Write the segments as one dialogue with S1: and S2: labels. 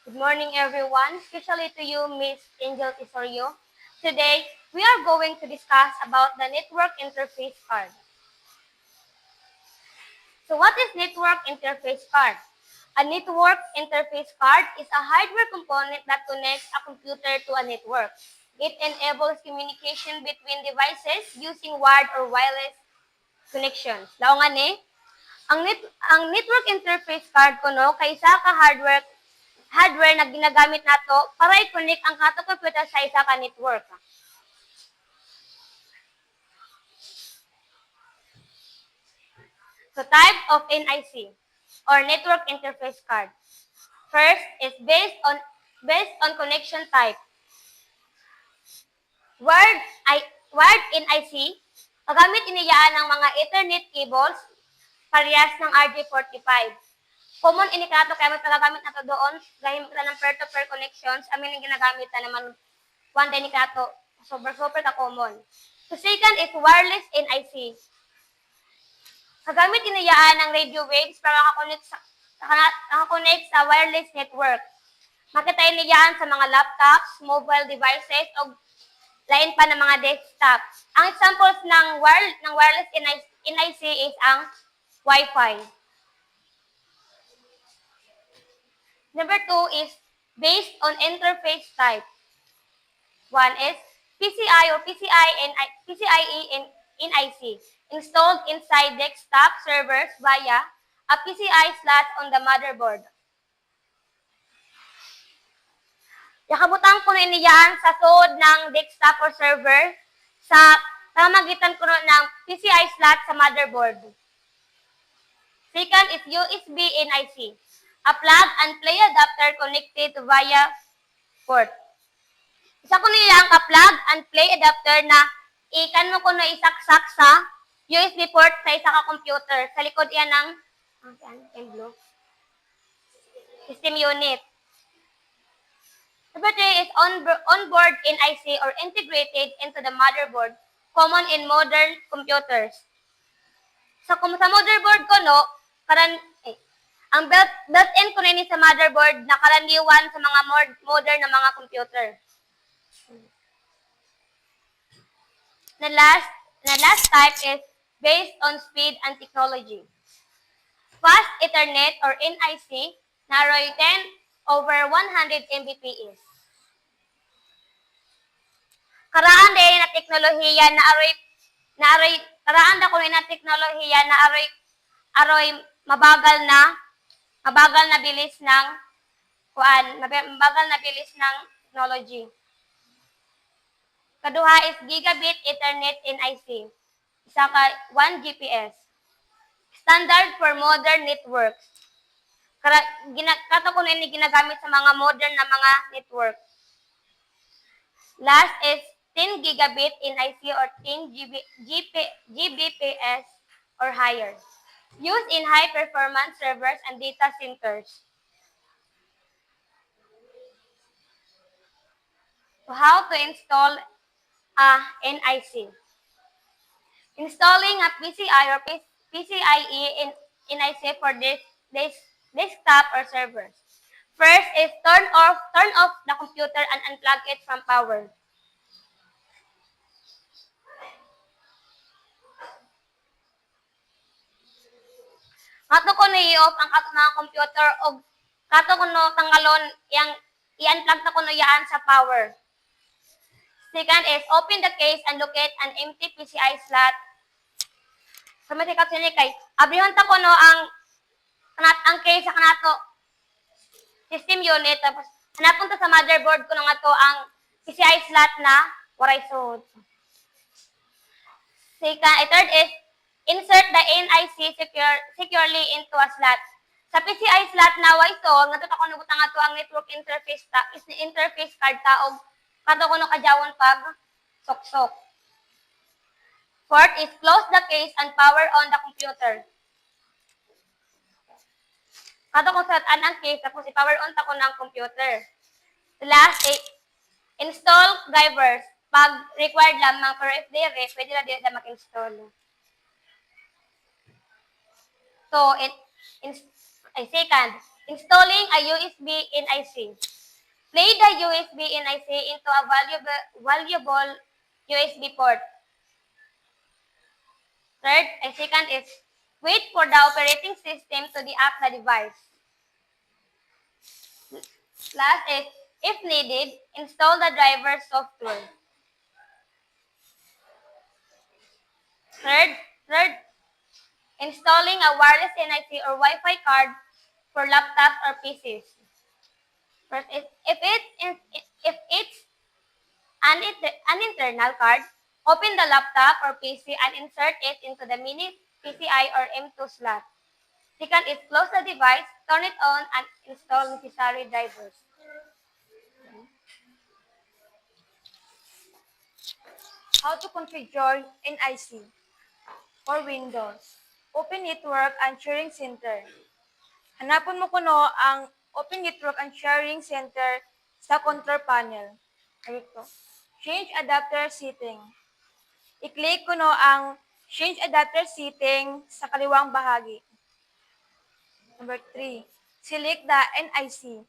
S1: Good morning, everyone, especially to you, Miss Angel Tisorio. Today, we are going to discuss about the network interface card. So what is network interface card? A network interface card is a hardware component that connects a computer to a network. It enables communication between devices using wired or wireless connections. Laungan eh, ang network interface card kuno kay isa ka hardware na ginagamit nato para i-connect ang kato computer sa isa ka network. So type of NIC or network interface card. First is based on connection type. Wired wired NIC, kagamit iniyaan ng mga Ethernet cables parehas ng RJ45. Common ini kato kaya may pagagamit nato doon gahim kita ng peer-to-peer connections amin ang ginagamit na naman one day ni kato super ka common. So second is wireless NIC. Kagamit iniyaan ng radio waves para makakonect sa wireless network. Makita iniyaan sa mga laptops, mobile devices o lain pa ng mga desktop. Ang examples ng wireless NIC is ang Wi-Fi. Number 2 is based on interface type. One is PCI or PCIe NIC, installed inside desktop servers via a PCI slot on the motherboard. Yakabutang ko na iniyaan sa sod ng desktop or server sa pamamagitan ko ng PCI slot sa motherboard. Second is USB NIC, a plug and play adapter connected via port. Isa ko nila ang ka-plug and play adapter na ikan mo ko na isaksak sa USB port sa isa ka computer. Sa likod yan ng system unit. Number 3 is onboard NIC or integrated into the motherboard, common in modern computers. Sa motherboard ko, no, ang built-in ko na sa motherboard na karaniwan sa mga modern na mga computer. The last type is based on speed and technology. Fast Ethernet or NIC naroy 10/100 Mbps. Karaan din na teknolohiya karaan da ko na teknolohiya na aroy mabagal na bilis ng mabagal na bilis ng technology. Kaduha is Gigabit Ethernet NIC. Isa ka 1 Gbps. Standard for modern networks. Kato ko na ini ginagamit sa mga modern na mga network. Last is 10 Gigabit NIC or 10 Gbps or higher. Used in high-performance servers and data centers. So how to install a NIC? Installing a PCI or PCIe NIC for desktop or servers. First is turn off the computer and unplug it from power. Kato ko na i-off ang kato mga computer o kato ko no tanggalon i-unplug na ko no yaan sa power. Second is open the case and locate an empty PCI slot. Sa matikat sini kay abrihon ta ko no ang case sa kanato system unit tapos hanapon ta sa motherboard ko no nga to ang PCI slot na waray sod. Third is insert the NIC securely into a slot. Sa PCI slot na way so nga to ko nabutang ato ang network interface card ta og kato ko no kajawon pag sok-sok. Fourth is close the case and power on the computer. Kato ko set ang case tapos i-power on ta ko ng computer. The last is install drivers. Pag required lamang pero if they pwede na din mag-install. So, second, Installing a USB NIC. Play the USB NIC into a valuable USB port. Third, and second is wait for the operating system to deact the device. Last is, if needed, install the driver software. Third, installing a wireless NIC or Wi-Fi card for laptops or PCs. First, if it's an internal card, open the laptop or PC and insert it into the mini PCI or M2 slot. Second is close the device, turn it on, and install necessary drivers.
S2: How to configure NIC for Windows. Open Network and Sharing Center. Hanapon mo kuno ang Open Network and Sharing Center sa control panel. Ito. Change Adapter Setting. I-click kuno ang Change Adapter Setting sa kaliwang bahagi. Number 3. Select the NIC.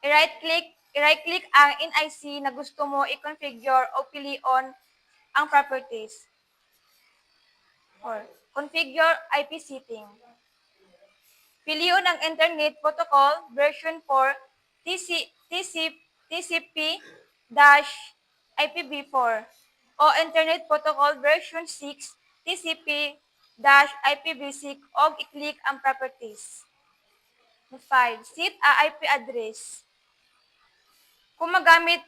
S2: I-right-click ang NIC na gusto mo i-configure o piliin ang properties. Or configure IP setting. Piliin ang Internet Protocol version 4 TCP-IPv4 o Internet Protocol version 6 TCP-IPv6 o i-click ang properties. 5. Set a IP address. Kung magamit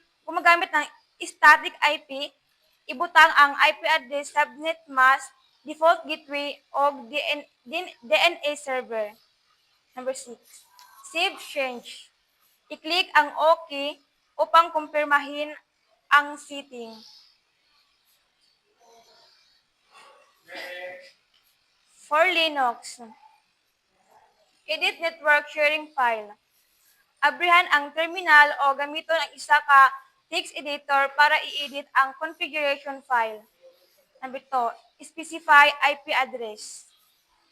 S2: ng static IP, ibutang ang IP address subnet mask, default gateway o DNS server. Number 6. Save change. I-click ang OK upang kumpirmahin ang setting. For Linux, edit network sharing file. Abrihan ang terminal o gamiton ang isa ka text editor para i-edit ang configuration file. Number 2, specify IP address.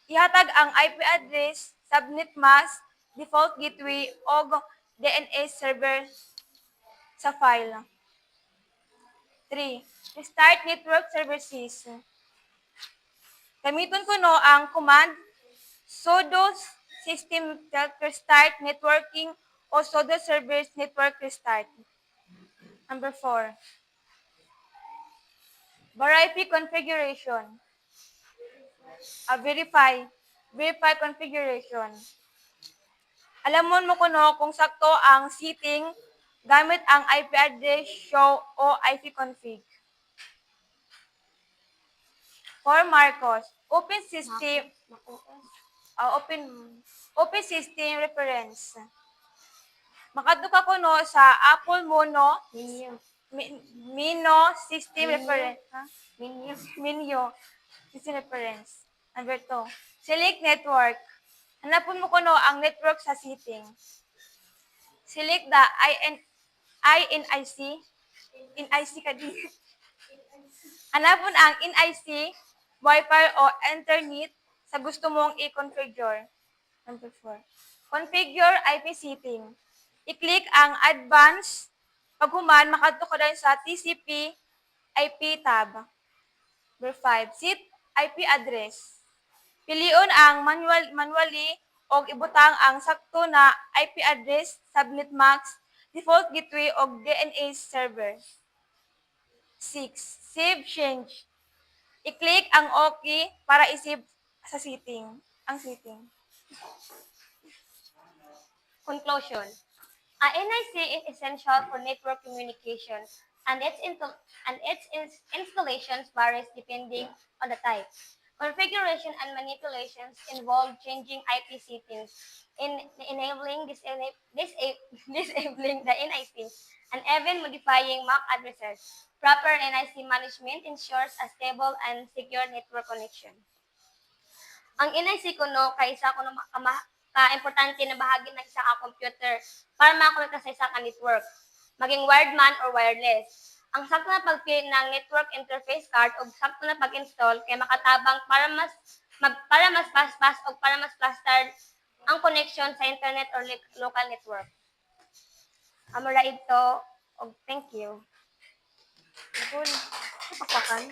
S2: Ihatag ang IP address, subnet mask, default gateway o DNS server sa file. 3. Restart network services. Gamiton kuno ang command sudo system restart networking o sudo service network restart. Number 4. Variety configuration. Verify configuration. Alamon mo kuno kung sakto ang setting gamit ang IP address show o ipconfig. For Marcos, open system reference. Makadto ka kuno sa Apple Mono Mino system reference. Menu system reference. Number 2. Select network. Hanapon mo kuno ang network sa setting. Select the NIC. NIC ka din. Hanapon ang NIC, Wi-Fi o Internet sa gusto mong i-configure. Number 4. Configure IP setting. I-click ang Advanced. Paghuman, makadto ka dahil sa TCP IP tab. Number 5. Set IP address. Piliun ang manually o ibutang ang sakto na IP address, subnet mask, default gateway o DNS server. 6. Save change. I-click ang OK para i-save sa setting. Ang setting.
S1: Conclusion. A NIC is essential for network communication, and its installations varies depending on the type. Configuration and manipulations involve changing IP settings, enabling, disabling the NIC, and even modifying MAC addresses. Proper NIC management ensures a stable and secure network connection. Ang NIC kuno kay isa kuno ka-importante na bahagi ng isa ka computer para makakonekta sa isa ka network, maging wired man or wireless. Ang sakto na pagpili ng network interface card o sakto na pag-install kay makatabang para mas fast-fast o para mas faster ang connection sa internet or local network. Amora ito, og thank you.
S2: Cool.
S1: Kapakan.